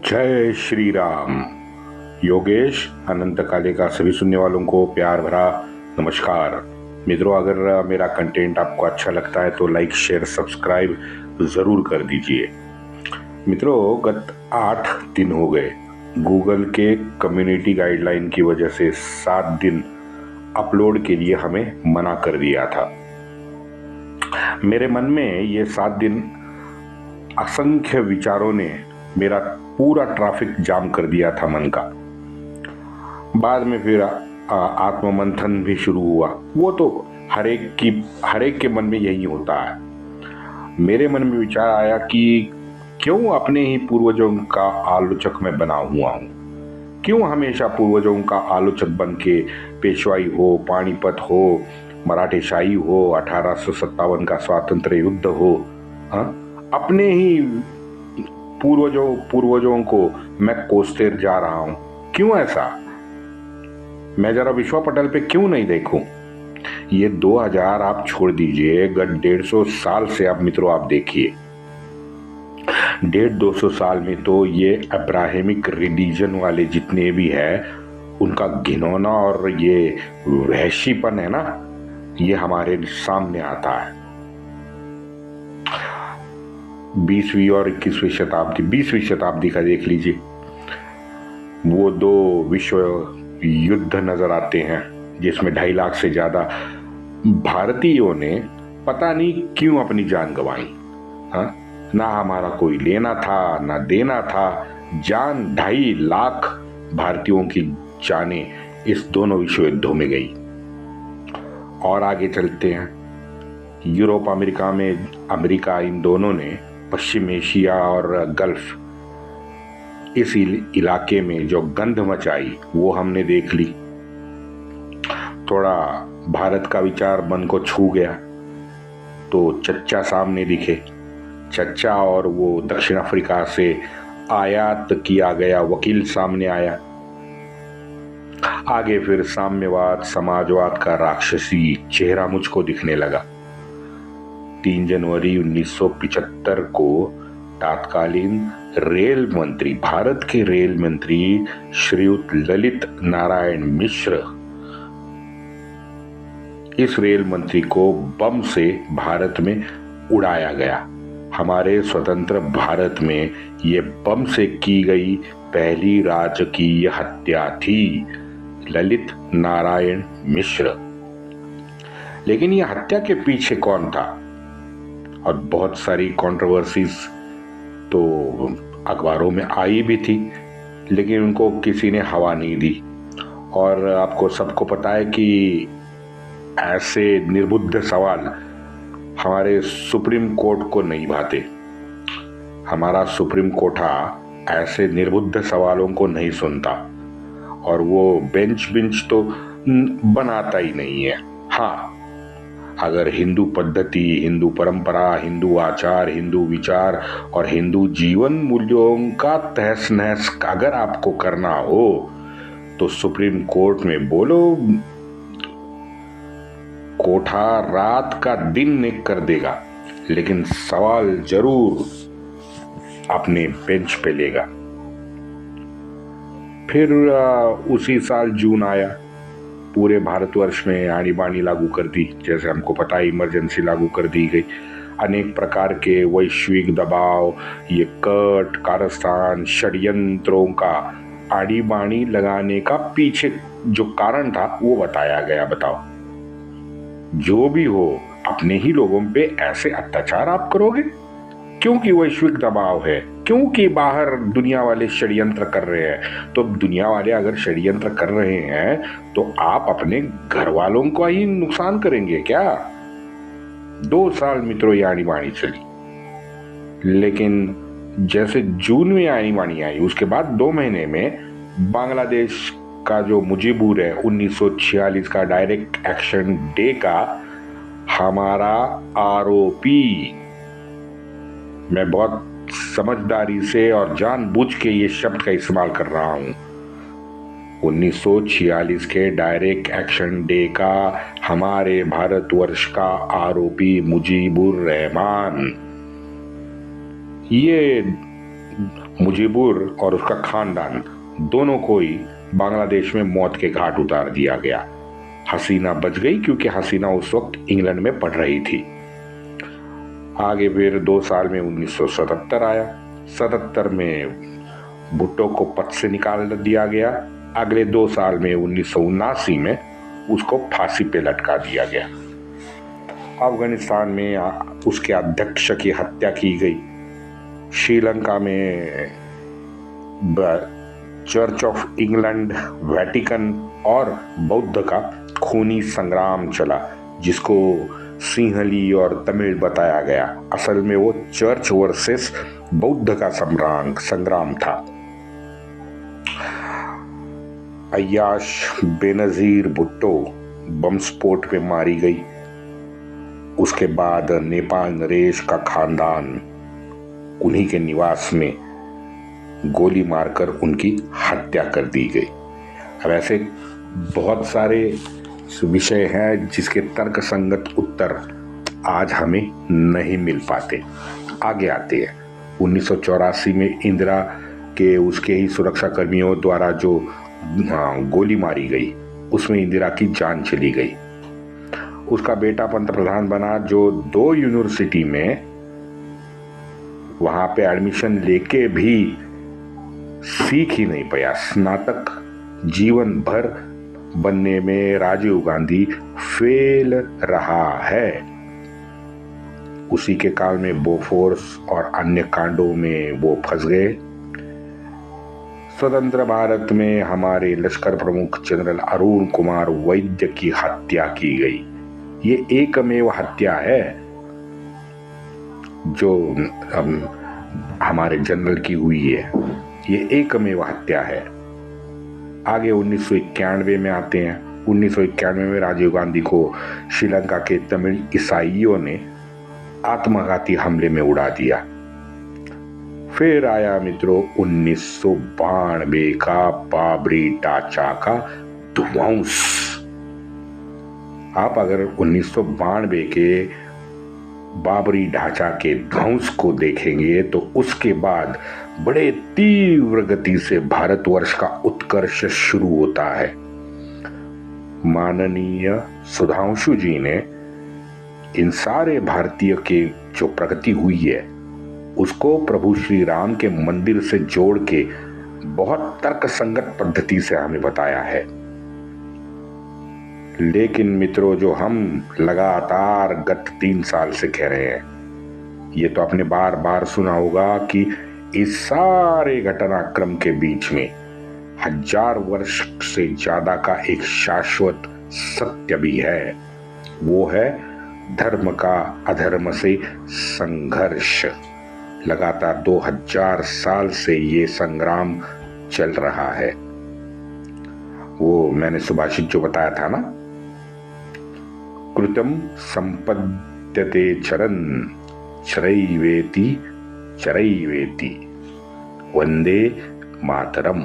जय श्री राम। योगेश अनंत काले का सभी सुनने वालों को प्यार भरा नमस्कार। मित्रों, अगर मेरा कंटेंट आपको अच्छा लगता है तो लाइक शेयर सब्सक्राइब ज़रूर कर दीजिए। मित्रों, गत 8 दिन हो गए गूगल के कम्युनिटी गाइडलाइन की वजह से 7 दिन अपलोड के लिए हमें मना कर दिया था। मेरे मन में ये 7 दिन असंख्य विचारों ने मेरा पूरा ट्रैफिक जाम कर दिया था मन का। बाद में फिर आत्ममंथन भी शुरू हुआ। वो तो हर एक के मन में यही होता है। मेरे मन में विचार आया कि क्यों अपने ही पूर्वजों का आलोचक मैं बना हुआ हूँ। क्यों हमेशा पूर्वजों का आलोचक बन के पेशवाई हो, पानीपत हो, मराठेशाही हो, 1857 का स्वातंत्र्य युद्ध हो, अपने ही पूर्वजों को मैं कोसते जा रहा हूं। क्यों ऐसा? मैं जरा विश्वा पटल पे क्यों नहीं देखूं? ये 2000 आप छोड़ दीजिए, गत 150 साल से आप मित्रों आप देखिए, 150-200 साल में तो ये अब्राहमिक रिलीजन वाले जितने भी है उनका घिनौना और ये वहशीपन है ना, ये हमारे सामने आता है। 20वीं और 21वीं शताब्दी, 20वीं शताब्दी का देख लीजिए, वो 2 विश्व युद्ध नजर आते हैं जिसमें 2.5 लाख से ज्यादा भारतीयों ने पता नहीं क्यों अपनी जान गंवाई। ना हमारा कोई लेना था ना देना था, जान 2.5 लाख भारतीयों की जानें इस दोनों विश्व युद्धों में गई। और आगे चलते हैं, यूरोप अमेरिका इन दोनों ने पश्चिम एशिया और गल्फ इस इलाके में जो गंध मचाई वो हमने देख ली। थोड़ा भारत का विचार मन को छू गया तो चच्चा सामने दिखे। चच्चा और वो दक्षिण अफ्रीका से आयात किया गया वकील सामने आया। आगे फिर साम्यवाद, समाजवाद का राक्षसी चेहरा मुझको दिखने लगा। 3 जनवरी 1975 को तत्कालीन रेल मंत्री, भारत के रेल मंत्री श्रीयुत ललित नारायण मिश्र, इस रेल मंत्री को बम से भारत में उड़ाया गया। हमारे स्वतंत्र भारत में ये बम से की गई पहली राजकीय हत्या थी, ललित नारायण मिश्र। लेकिन ये हत्या के पीछे कौन था? और बहुत सारी कंट्रोवर्सीज तो अखबारों में आई भी थी, लेकिन उनको किसी ने हवा नहीं दी। और आपको सबको पता है कि ऐसे निर्बुद्ध सवाल हमारे सुप्रीम कोर्ट को नहीं भाते। हमारा सुप्रीम कोर्ट ऐसे निर्बुद्ध सवालों को नहीं सुनता और वो बेंच तो बनाता ही नहीं है। हाँ, अगर हिंदू पद्धति, हिंदू परंपरा, हिंदू आचार, हिंदू विचार और हिंदू जीवन मूल्यों का तहस नहस अगर आपको करना हो तो सुप्रीम कोर्ट में बोलो, कोठा रात का दिन ने कर देगा, लेकिन सवाल जरूर अपने बेंच पे लेगा। फिर उसी साल जून आया, पूरे भारतवर्ष में आनी बानी लागू कर दी। जैसे हमको पता है, इमरजेंसी लागू कर दी गई। अनेक प्रकार के वैश्विक दबाव, ये कट कारस्थान, षड्यंत्रों का आड़ी बाणी लगाने का पीछे जो कारण था वो बताया गया। बताओ, जो भी हो, अपने ही लोगों पे ऐसे अत्याचार आप करोगे? क्योंकि वैश्विक दबाव है, क्योंकि बाहर दुनिया वाले षड्यंत्र कर रहे हैं। तो दुनिया वाले अगर षड्यंत्र कर रहे हैं तो आप अपने घर वालों को ही नुकसान करेंगे क्या? 2 साल मित्रों ये आनी बानी चली, लेकिन जैसे जून में आनी बानी आई, उसके बाद 2 महीने में बांग्लादेश का जो मुजीबुर है, 1946 का डायरेक्ट एक्शन डे का हमारा आरोपी, मैं बहुत समझदारी से और जानबूझ के ये शब्द का इस्तेमाल कर रहा हूं, 1946 के डायरेक्ट एक्शन डे का हमारे भारतवर्ष का आरोपी मुजीबुर रहमान, ये मुजीबुर और उसका खानदान दोनों को ही बांग्लादेश में मौत के घाट उतार दिया गया। हसीना बच गई क्योंकि हसीना उस वक्त इंग्लैंड में पढ़ रही थी। आगे फिर 2 साल में 1977 आया। 77 में भुट्टो को पद से निकाल दिया गया। अगले 2 साल में 1979 में उसको फांसी पे लटका दिया गया। अफगानिस्तान में उसके अध्यक्ष की हत्या की गई। श्रीलंका में चर्च ऑफ इंग्लैंड, वेटिकन और बौद्ध का खूनी संग्राम चला, जिसको सिंहली और तमिल बताया गया। असल में वो चर्च वर्सेस बौद्ध का संग्राम था। अय्याश बेनजीर भुट्टो बम स्फोट में मारी गई। उसके बाद नेपाल नरेश का खानदान उन्हीं के निवास में गोली मारकर उनकी हत्या कर दी गई। अब ऐसे बहुत सारे विषय हैं जिसके तर्क संगत उत्तर आज हमें नहीं मिल पाते। आगे आते हैं 1984 में इंदिरा के उसके ही सुरक्षा कर्मियों द्वारा जो गोली मारी गई, उसमें इंदिरा की जान चली गई। उसका बेटा पंतप्रधान बना, जो 2 यूनिवर्सिटी में वहां पे एडमिशन लेके भी सीख ही नहीं पाया। स्नातक जीवन भर बनने में राजीव गांधी फेल रहा है। उसी के काल में बोफोर्स और अन्य कांडों में वो फंस गए। स्वतंत्र भारत में हमारे लश्कर प्रमुख जनरल अरुण कुमार वैद्य की हत्या की गई। ये एकमेव हत्या है जो हमारे जनरल की हुई है। ये एकमेव हत्या है। आगे 1991 में आते हैं। 1991 में राजीव गांधी को श्रीलंका के तमिल ईसाइयों ने आत्मघाती हमले में उड़ा दिया। फिर आया मित्रों 1992 का बाबरी ढांचा का ध्वंस। आप अगर 1992 के बाबरी ढांचा के ध्वंस को देखेंगे तो उसके बाद बड़े तीव्र गति से भारतवर्ष का उत्कर्ष शुरू होता है। माननीय सुधांशु जी ने इन सारे भारतीय के जो प्रगति हुई है उसको प्रभु श्री राम के मंदिर से जोड़ के बहुत तर्कसंगत पद्धति से हमें बताया है। लेकिन मित्रों, जो हम लगातार गत 3 साल से कह रहे हैं, ये तो आपने बार बार सुना होगा कि इस सारे घटनाक्रम के बीच में 1000 वर्ष से ज्यादा का एक शाश्वत सत्य भी है। वो है धर्म का अधर्म से संघर्ष। लगातार 2000 साल से ये संग्राम चल रहा है। वो मैंने सुभाषित जो बताया था ना, कृतम संपद्यते चरन चरैवेति चरैवेति वंदे मातरम।